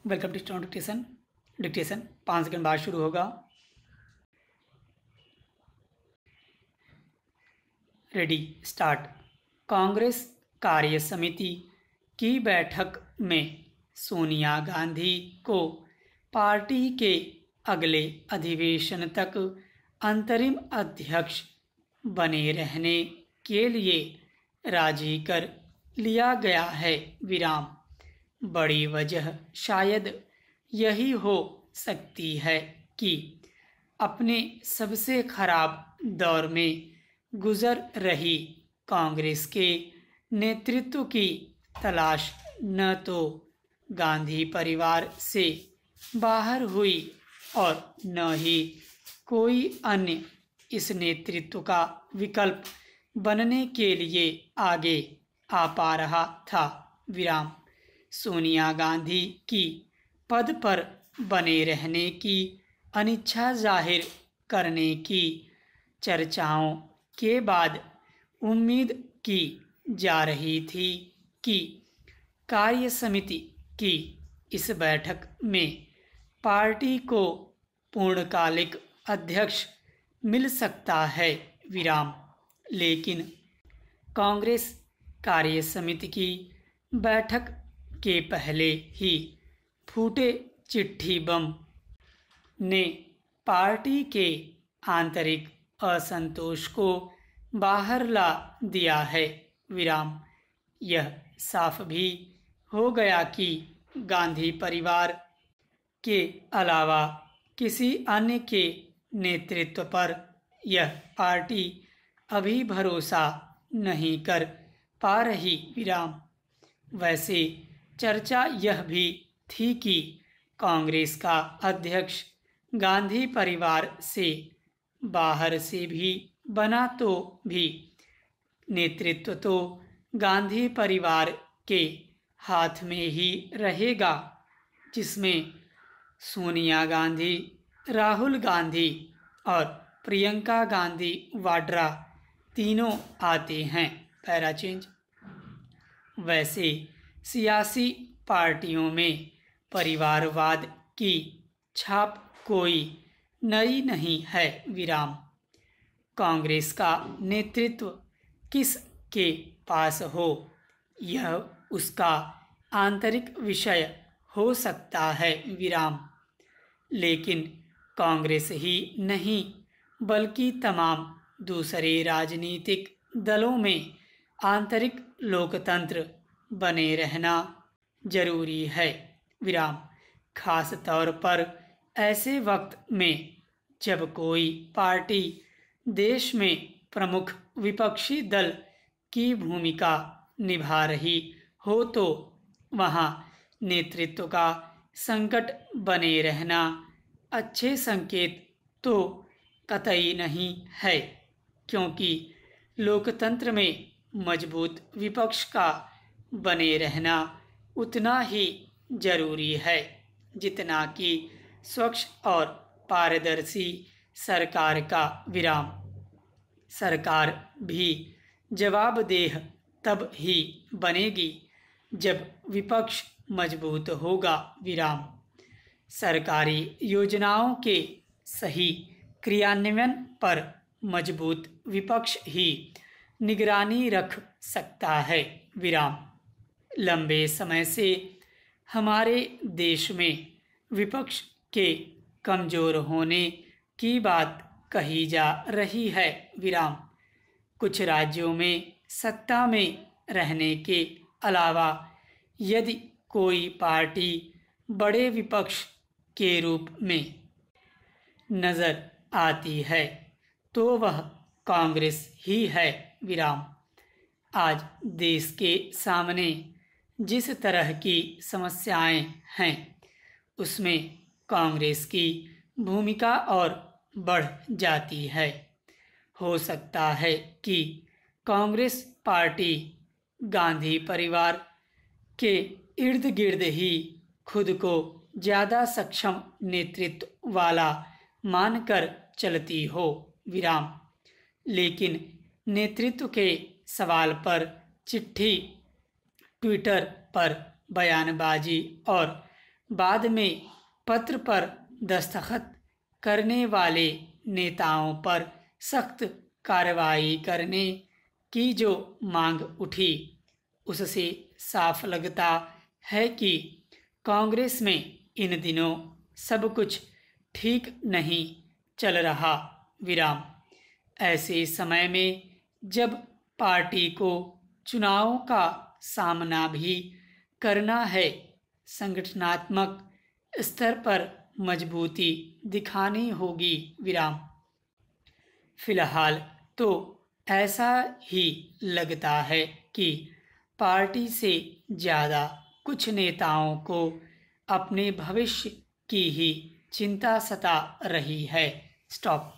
Welcome to stone dictation. Dictation 5 second बाद शुरू होगा। Ready start. कांग्रेस कार्य समिति की बैठक में सोनिया गांधी को पार्टी के अगले अधिवेशन तक अंतरिम अध्यक्ष बने रहने के लिए राजी कर लिया गया है। विराम। बड़ी वजह शायद यही हो सकती है कि अपने सबसे खराब दौर में गुजर रही कांग्रेस के नेतृत्व की तलाश न तो गांधी परिवार से बाहर हुई और न ही कोई अन्य इस नेतृत्व का विकल्प बनने के लिए आगे आ पा रहा था। विराम। सोनिया गांधी की पद पर बने रहने की अनिच्छा जाहिर करने की चर्चाओं के बाद उम्मीद की जा रही थी कि कार्य समिति की इस बैठक में पार्टी को पूर्णकालिक अध्यक्ष मिल सकता है। विराम। लेकिन कांग्रेस कार्य समिति की बैठक के पहले ही फूटे चिट्ठी बम ने पार्टी के आंतरिक असंतोष को बाहर ला दिया है। विराम। यह साफ भी हो गया कि गांधी परिवार के अलावा किसी अन्य के नेतृत्व पर यह पार्टी अभी भरोसा नहीं कर पा रही। विराम। वैसे चर्चा यह भी थी कि कांग्रेस का अध्यक्ष गांधी परिवार से बाहर से भी बना तो भी नेतृत्व तो गांधी परिवार के हाथ में ही रहेगा, जिसमें सोनिया गांधी, राहुल गांधी और प्रियंका गांधी वाड्रा तीनों आते हैं। Para change. वैसे सियासी पार्टियों में परिवारवाद की छाप कोई नई नहीं है। विराम। कांग्रेस का नेतृत्व किस के पास हो, यह उसका आंतरिक विषय हो सकता है। विराम। लेकिन कांग्रेस ही नहीं बल्कि तमाम दूसरे राजनीतिक दलों में आंतरिक लोकतंत्र बने रहना जरूरी है। विराम। खास तौर पर ऐसे वक्त में जब कोई पार्टी देश में प्रमुख विपक्षी दल की भूमिका निभा रही हो तो वहाँ नेतृत्व का संकट बने रहना अच्छे संकेत तो कतई नहीं है, क्योंकि लोकतंत्र में मजबूत विपक्ष का बने रहना उतना ही जरूरी है जितना कि स्वच्छ और पारदर्शी सरकार का। विराम। सरकार भी जवाबदेह तब ही बनेगी जब विपक्ष मजबूत होगा। विराम। सरकारी योजनाओं के सही क्रियान्वयन पर मजबूत विपक्ष ही निगरानी रख सकता है। विराम। लंबे समय से हमारे देश में विपक्ष के कमजोर होने की बात कही जा रही है। विराम। कुछ राज्यों में सत्ता में रहने के अलावा यदि कोई पार्टी बड़े विपक्ष के रूप में नजर आती है तो वह कांग्रेस ही है। विराम। आज देश के सामने जिस तरह की समस्याएं हैं उसमें कांग्रेस की भूमिका और बढ़ जाती है। हो सकता है कि कांग्रेस पार्टी गांधी परिवार के इर्द गिर्द ही खुद को ज़्यादा सक्षम नेतृत्व वाला मानकर चलती हो। विराम। लेकिन नेतृत्व के सवाल पर चिट्ठी, ट्विटर पर बयानबाजी और बाद में पत्र पर दस्तखत करने वाले नेताओं पर सख्त कार्रवाई करने की जो मांग उठी, उससे साफ लगता है कि कांग्रेस में इन दिनों सब कुछ ठीक नहीं चल रहा। विराम। ऐसे समय में जब पार्टी को चुनावों का सामना भी करना है, संगठनात्मक स्तर पर मजबूती दिखानी होगी। विराम। फिलहाल तो ऐसा ही लगता है कि पार्टी से ज़्यादा कुछ नेताओं को अपने भविष्य की ही चिंता सता रही है। स्टॉप।